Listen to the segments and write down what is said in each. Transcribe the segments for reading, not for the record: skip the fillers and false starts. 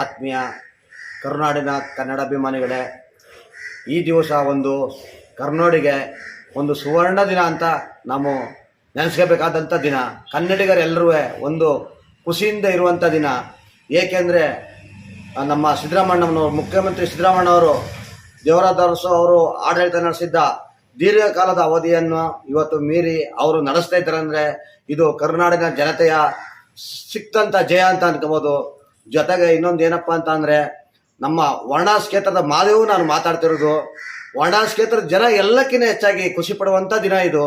ಆತ್ಮೀಯ ಕರುನಾಡಿನ ಕನ್ನಡಾಭಿಮಾನಿಗಳೇ, ಈ ದಿವಸ ಒಂದು ಕರ್ನಾಡಿಗೆ ಒಂದು ಸುವರ್ಣ ದಿನ ಅಂತ ನಾವು ನೆನೆಸ್ಕೋಬೇಕಾದಂಥ ದಿನ. ಕನ್ನಡಿಗರೆಲ್ಲರೂ ಒಂದು ಖುಷಿಯಿಂದ ಇರುವಂಥ ದಿನ. ಏಕೆಂದರೆ ನಮ್ಮ ಸಿದ್ದರಾಮಣ್ಣನವರು, ಮುಖ್ಯಮಂತ್ರಿ ಸಿದ್ದರಾಮಣ್ಣವರು, ದೇವರಾಜ ಅರಸು ಅವರು ಆಡಳಿತ ನಡೆಸಿದ್ದ ದೀರ್ಘಕಾಲದ ಅವಧಿಯನ್ನು ಇವತ್ತು ಮೀರಿ ಅವರು ನಡೆಸ್ತಾ ಇದ್ದಾರೆ. ಅಂದರೆ ಇದು ಕರುನಾಡಿನ ಜನತೆಯ ಸಿಕ್ತಂಥ ಜಯ ಅಂತ ಅನ್ಕೋಬೋದು. ಜೊತೆಗೆ ಇನ್ನೊಂದು ಏನಪ್ಪ ಅಂತ ಅಂದರೆ, ನಮ್ಮ ವರ್ಣಾಸ್ ಕ್ಷೇತ್ರದ ಮಾದೇವು ನಾನು ಮಾತಾಡ್ತಿರೋದು. ವರ್ಣಾಸ್ ಕ್ಷೇತ್ರದ ಜನ ಎಲ್ಲಕ್ಕಿಂತ ಹೆಚ್ಚಾಗಿ ಖುಷಿ ಪಡುವಂಥ ದಿನ ಇದು.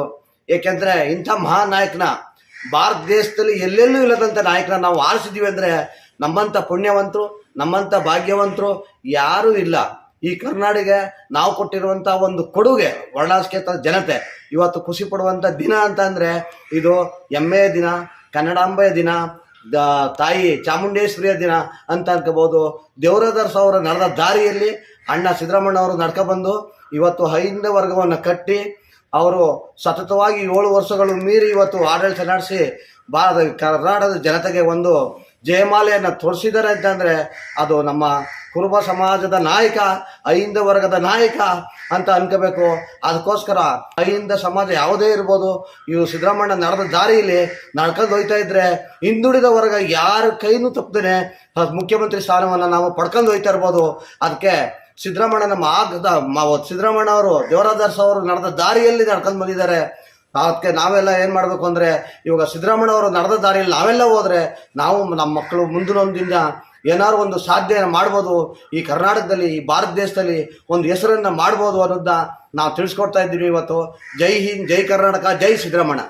ಏಕೆಂದರೆ ಇಂಥ ಮಹಾನ್ ನಾಯಕನ ಭಾರತ ದೇಶದಲ್ಲಿ ಎಲ್ಲೆಲ್ಲೂ ಇಲ್ಲದಂಥ ನಾಯಕನ ನಾವು ಆರಿಸಿದ್ದೀವಿ ಅಂದರೆ ನಮ್ಮಂಥ ಪುಣ್ಯವಂತರು, ನಮ್ಮಂಥ ಭಾಗ್ಯವಂತರು ಯಾರೂ ಇಲ್ಲ. ಈ ಕರ್ನಾಡಿಗೆ ನಾವು ಕೊಟ್ಟಿರುವಂಥ ಒಂದು ಕೊಡುಗೆ ವರ್ಣಾಸ್ ಕ್ಷೇತ್ರದ ಜನತೆ ಇವತ್ತು ಖುಷಿ ಪಡುವಂಥ ದಿನ ಅಂತ ಅಂದರೆ ಇದು ಹೆಮ್ಮೆಯ ದಿನ, ಕನ್ನಡಾಂಬೆಯ ದಿನ, ತಾಯಿ ಚಾಮುಂಡೇಶ್ವರಿಯ ದಿನ ಅಂತ ಅನ್ಕೋಬೋದು. ದೇವರಾಜ ಅರಸು ಅವರ ನಡೆದ ದಾರಿಯಲ್ಲಿ ಅಣ್ಣ ಸಿದ್ದರಾಮಣ್ಣ ಅವರು ನಡ್ಕೊಬಂದು ಇವತ್ತು ಹೈಂದ ವರ್ಗವನ್ನು ಕಟ್ಟಿ ಅವರು ಸತತವಾಗಿ 7 ವರ್ಷಗಳು ಮೀರಿ ಇವತ್ತು ಆಡಳಿತ ನಡೆಸಿ ಕರ್ನಾಟಕದ ಜನತೆಗೆ ಒಂದು ಜಯಮಾಲೆಯನ್ನು ತೋರಿಸಿದ್ದಾರೆ ಅಂತಂದರೆ ಅದು ನಮ್ಮ ಕುರುಬ ಸಮಾಜದ ನಾಯಕ, ಅಹಿಂದ ವರ್ಗದ ನಾಯಕ ಅಂತ ಅನ್ಕೋಬೇಕು. ಅದಕ್ಕೋಸ್ಕರ ಅಹಿಂದ ಸಮಾಜ ಯಾವುದೇ ಇರ್ಬೋದು, ಇವು ಸಿದ್ದರಾಮಣ್ಣ ನಡೆದ ದಾರಿಯಲ್ಲಿ ನಡ್ಕೊಂಡು ಹೋಗ್ತಾ ಇದ್ರೆ ಹಿಂದುಳಿದ ವರ್ಗ ಯಾರ ಕೈನೂ ತಪ್ಪದೇನೆ ಮುಖ್ಯಮಂತ್ರಿ ಸ್ಥಾನವನ್ನು ನಾವು ಪಡ್ಕೊಂಡು ಹೋಗ್ತಾ ಇರ್ಬೋದು. ಅದಕ್ಕೆ ಸಿದ್ದರಾಮಣ್ಣನ ಸಿದ್ದರಾಮಣ್ಣ ಅವರು, ದೇವರಾಜ ಅರಸು ಅವರು ನಡೆದ ದಾರಿಯಲ್ಲಿ ನಡ್ಕೊಂಡು ಬಂದಿದ್ದಾರೆ. ಅದಕ್ಕೆ ನಾವೆಲ್ಲ ಏನು ಮಾಡಬೇಕು ಅಂದರೆ, ಇವಾಗ ಸಿದ್ದರಾಮಣ್ಣ ಅವರು ನಡೆದ ದಾರಿಯಲ್ಲಿ ನಾವೆಲ್ಲ ಹೋದರೆ ನಾವು ನಮ್ಮ ಮಕ್ಕಳು ಮುಂದಿನ ದಿನ ಏನಾದ್ರು ಒಂದು ಸಾಧ್ಯ ಮಾಡ್ಬೋದು. ಈ ಕರ್ನಾಟಕದಲ್ಲಿ, ಈ ಭಾರತ ದೇಶದಲ್ಲಿ ಒಂದು ಹೆಸರನ್ನು ಮಾಡ್ಬೋದು ಅನ್ನೋದನ್ನ ನಾವು ತಿಳಿಸ್ಕೊಡ್ತಾ ಇದ್ದೀವಿ ಇವತ್ತು. ಜೈ ಹಿಂದ್, ಜೈ ಕರ್ನಾಟಕ, ಜೈ ಸಿದ್ದರಾಮಣ್ಣ.